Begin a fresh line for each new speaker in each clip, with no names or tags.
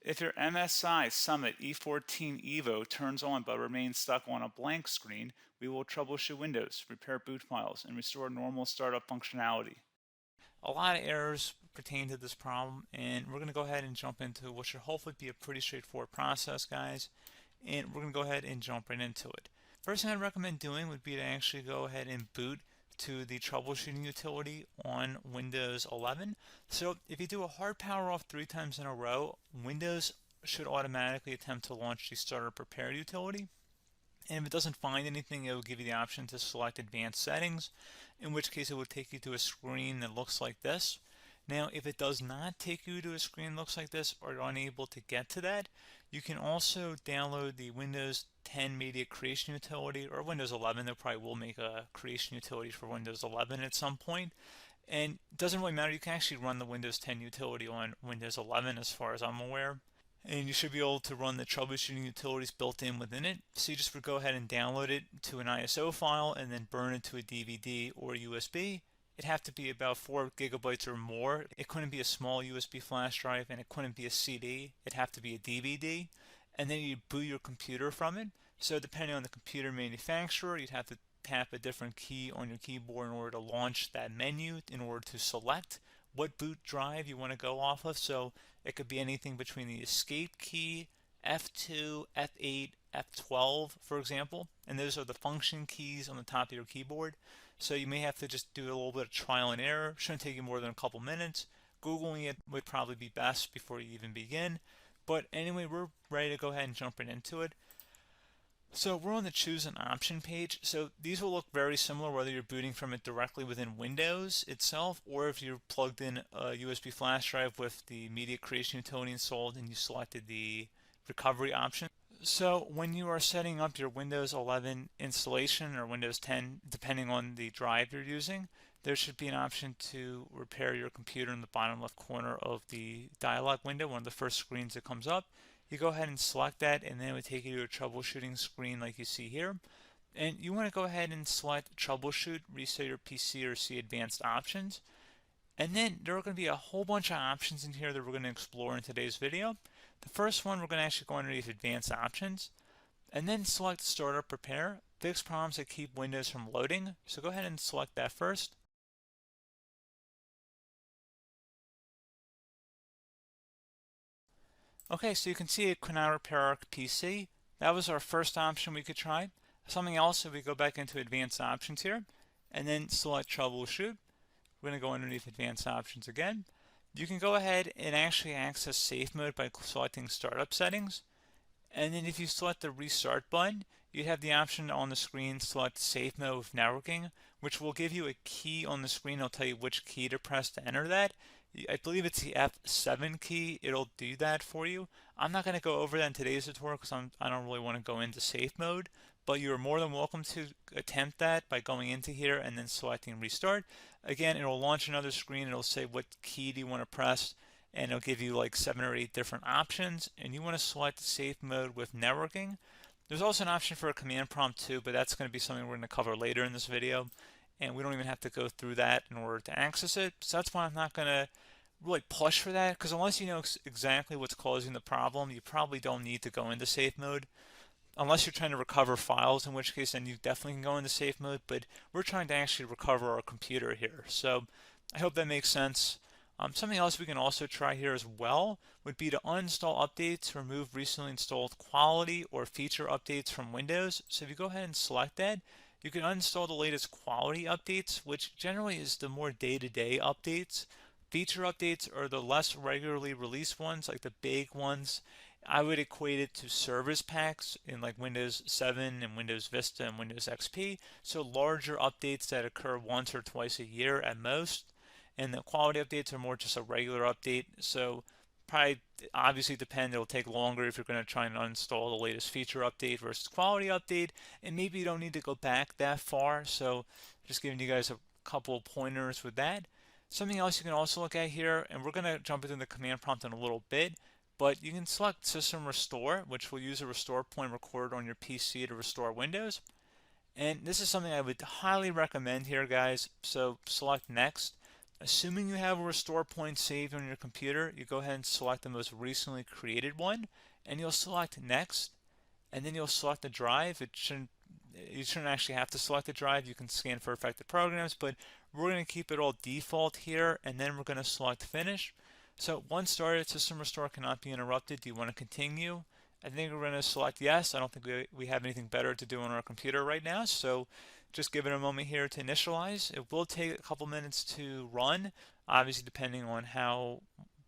If your MSI Summit E14 Evo turns on but remains stuck on a blank screen, we will troubleshoot Windows, repair boot files, and restore normal startup functionality. A lot of errors pertain to this problem, and we're going to go ahead and jump into what should hopefully be a pretty straightforward process, guys. And we're going to go ahead and jump right into it. First thing I'd recommend doing would be to actually go ahead and boot to the troubleshooting utility on Windows 11. So if you do a hard power off 3 times in a row, Windows should automatically attempt to launch the startup prepare utility. And if it doesn't find anything, it will give you the option to select advanced settings, in which case it will take you to a screen that looks like this. Now, if it does not take you to a screen that looks like this, or you're unable to get to that, you can also download the Windows 10 Media Creation Utility, or Windows 11. They probably will make a creation utility for Windows 11 at some point. And it doesn't really matter. You can actually run the Windows 10 utility on Windows 11 as far as I'm aware. And you should be able to run the troubleshooting utilities built in within it. So you just would go ahead and download it to an ISO file and then burn it to a DVD or USB. It'd have to be about 4 gigabytes or more. It couldn't be a small USB flash drive, and it couldn't be a CD. It'd have to be a DVD. And then you'd boot your computer from it. So depending on the computer manufacturer, you'd have to tap a different key on your keyboard in order to launch that menu, in order to select what boot drive you want to go off of. So it could be anything between the escape key, F2, F8, F12, for example. And those are the function keys on the top of your keyboard. So you may have to just do a little bit of trial and error. Shouldn't take you more than a couple minutes. Googling it would probably be best before you even begin. But anyway, we're ready to go ahead and jump right into it. So we're on the choose an option page. So these will look very similar whether you're booting from it directly within Windows itself, or if you're plugged in a USB flash drive with the media creation utility installed and you selected the recovery option. So when you are setting up your Windows 11 installation or Windows 10, depending on the drive you're using, there should be an option to repair your computer in the bottom left corner of the dialog window, one of the first screens that comes up. You go ahead and select that, and then it would take you to a troubleshooting screen like you see here. And you want to go ahead and select troubleshoot, reset your PC, or see advanced options. And then there are going to be a whole bunch of options in here that we're going to explore in today's video. The first one, we're going to actually go underneath advanced options, and then select startup prepare, fix problems that keep Windows from loading. So go ahead and select that first. Okay, so you can see it could not repair our PC. That was our first option we could try. Something else, if we go back into advanced options here, and then select troubleshoot, we're going to go underneath advanced options again. You can go ahead and actually access safe mode by selecting startup settings. And then if you select the restart button, you have the option on the screen, select safe mode with networking, which will give you a key on the screen. It'll tell you which key to press to enter that. I believe it's the F7 key. It'll do that for you. I'm not going to go over that in today's tutorial because I don't really want to go into safe mode, but you're more than welcome to attempt that by going into here and then selecting restart. Again, it'll launch another screen. It'll say what key do you want to press, and it'll give you like 7 or 8 different options, and you want to select safe mode with networking. There's also an option for a command prompt too, but that's going to be something we're going to cover later in this video, and we don't even have to go through that in order to access it. So that's why I'm not going to really push for that, because unless you know exactly what's causing the problem, you probably don't need to go into safe mode. Unless you're trying to recover files, in which case then you definitely can go into safe mode, but we're trying to actually recover our computer here. So I hope that makes sense. Something else we can also try here as well would be to uninstall updates, remove recently installed quality or feature updates from Windows. So if you go ahead and select that, you can uninstall the latest quality updates, which generally is the more day-to-day updates. Feature updates are the less regularly released ones, like the big ones. I would equate it to service packs in like Windows 7 and Windows Vista and Windows XP. So larger updates that occur once or twice a year at most. And the quality updates are more just a regular update. So probably obviously depend, it'll take longer if you're going to try and uninstall the latest feature update versus quality update. And maybe you don't need to go back that far. So just giving you guys a couple of pointers with that. Something else you can also look at here, and we're going to jump into the command prompt in a little bit, but you can select System Restore, which will use a restore point recorded on your PC to restore Windows. And this is something I would highly recommend here, guys. So select Next. Assuming you have a restore point saved on your computer, you go ahead and select the most recently created one, and you'll select next, and then you'll select the drive. You shouldn't actually have to select the drive. You can scan for affected programs, but we're going to keep it all default here, and then we're going to select finish. So once started, system restore cannot be interrupted. Do you want to continue? I think we're going to select yes. I don't think we have anything better to do on our computer right now, so just give it a moment here to initialize. It will take a couple minutes to run, obviously depending on how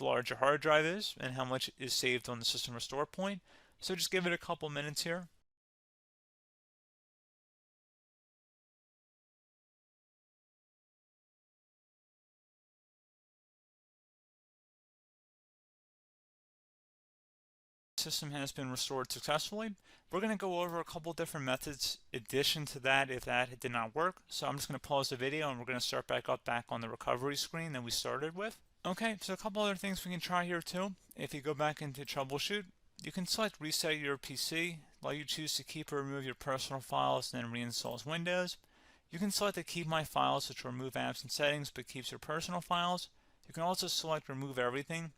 large your hard drive is and how much is saved on the system restore point. So just give it a couple minutes here. System has been restored successfully. We're going to go over a couple different methods in addition to that if that did not work. So I'm just going to pause the video and we're going to start back up back on the recovery screen that we started with. Okay, so a couple other things we can try here too. If you go back into Troubleshoot, you can select Reset Your PC, while you choose to keep or remove your personal files and then reinstalls Windows. You can select to keep my files, which will remove apps and settings but keeps your personal files. You can also select Remove Everything,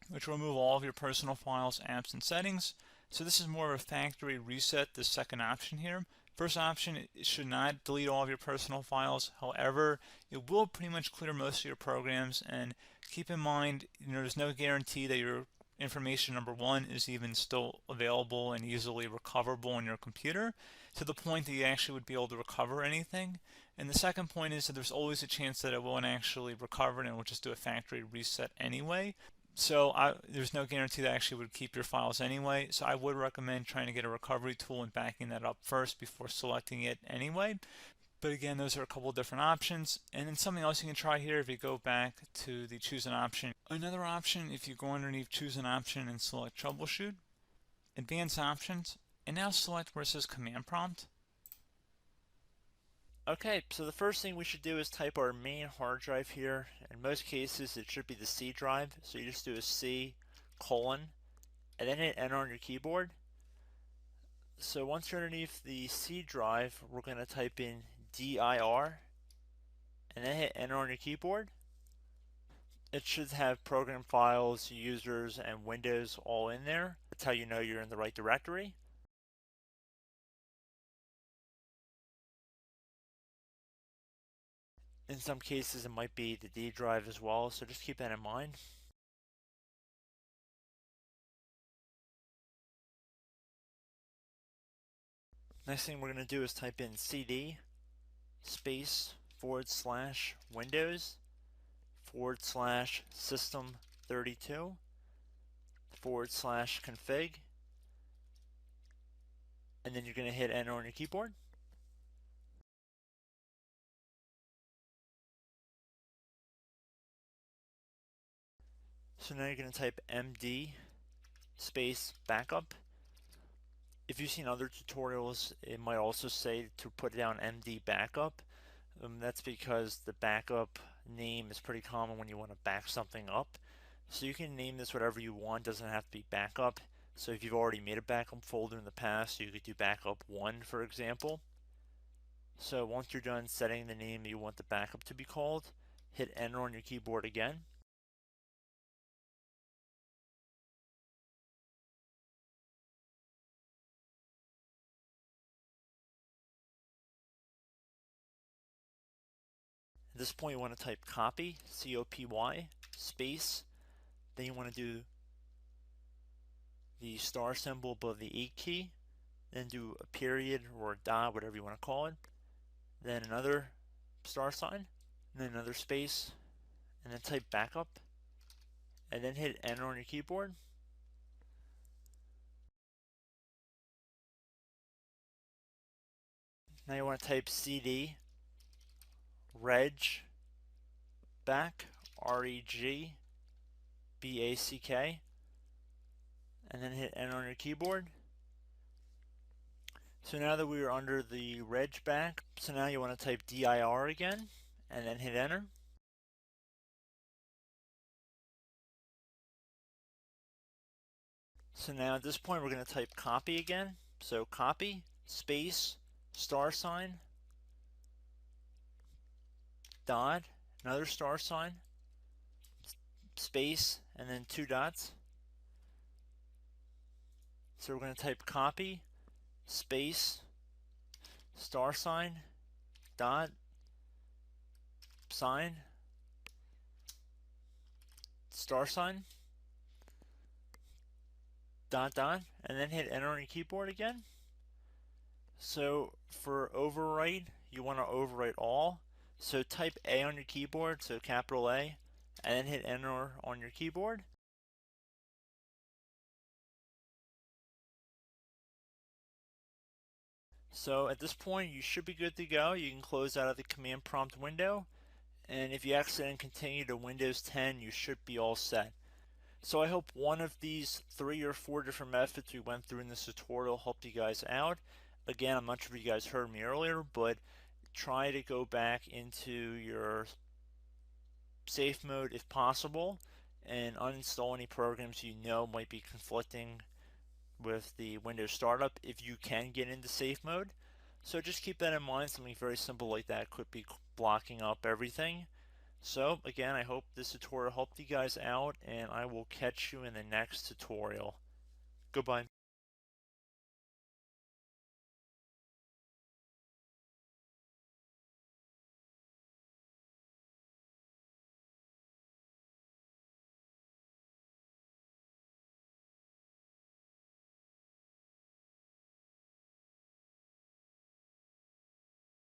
which will remove all of your personal files, apps, and settings. So this is more of a factory reset, the second option here. First option, it should not delete all of your personal files. However, it will pretty much clear most of your programs, and keep in mind, there's no guarantee that your information, number one, is even still available and easily recoverable on your computer to the point that you actually would be able to recover anything. And the second point is that there's always a chance that it won't actually recover and it will just do a factory reset anyway. So there's no guarantee that actually would keep your files anyway. So I would recommend trying to get a recovery tool and backing that up first before selecting it anyway. But again, those are a couple different options. And then something else you can try here if you go back to the choose an option. Another option, if you go underneath choose an option and select troubleshoot, advanced options, and now select where it says command prompt.
Okay, so the first thing we should do is type our main hard drive here. In most cases, it should be the C drive. So you just do a C colon and then hit enter on your keyboard. So once you're underneath the C drive, we're going to type in dir and then hit enter on your keyboard. It should have program files, users, and Windows all in there. That's how you know you're in the right directory. In some cases, it might be the D drive as well, so just keep that in mind. Next thing we're going to do is type in cd space /Windows /system32 /config, and then you're going to hit enter on your keyboard. So now you're going to type md space backup. If you've seen other tutorials, it might also say to put down md backup. That's because the backup name is pretty common when you want to back something up. So you can name this whatever you want, doesn't have to be backup. So if you've already made a backup folder in the past, you could do backup 1, for example. So once you're done setting the name you want the backup to be called, hit enter on your keyboard again. At this point you want to type copy, C-O-P-Y, space, then you want to do the star symbol above the 8 key, then do a period or a dot, whatever you want to call it, then another star sign, and then another space, and then type backup, and then hit enter on your keyboard. Now you want to type cd reg back, R-E-G-B-A-C-K, and then hit enter on your keyboard. So now that we are under the reg back, so now you want to type dir again, and then hit enter. So now at this point we're going to type copy again. So copy, space, star sign, dot, another star sign, space, and then 2 dots. So we're going to type copy, space, star sign, dot, sign, star sign, dot, dot, and then hit enter on your keyboard again. So for overwrite, you want to overwrite all. So type A on your keyboard, so capital A, and then hit enter on your keyboard. So at this point, you should be good to go. You can close out of the command prompt window, and if you accidentally continue to Windows 10, you should be all set. So I hope one of these 3 or 4 different methods we went through in this tutorial helped you guys out. Again, I'm not sure if you guys heard me earlier, but try to go back into your safe mode if possible and uninstall any programs you know might be conflicting with the Windows startup if you can get into safe mode. So just keep that in mind. Something very simple like that could be blocking up everything. So again, I hope this tutorial helped you guys out, and I will catch you in the next tutorial. Goodbye.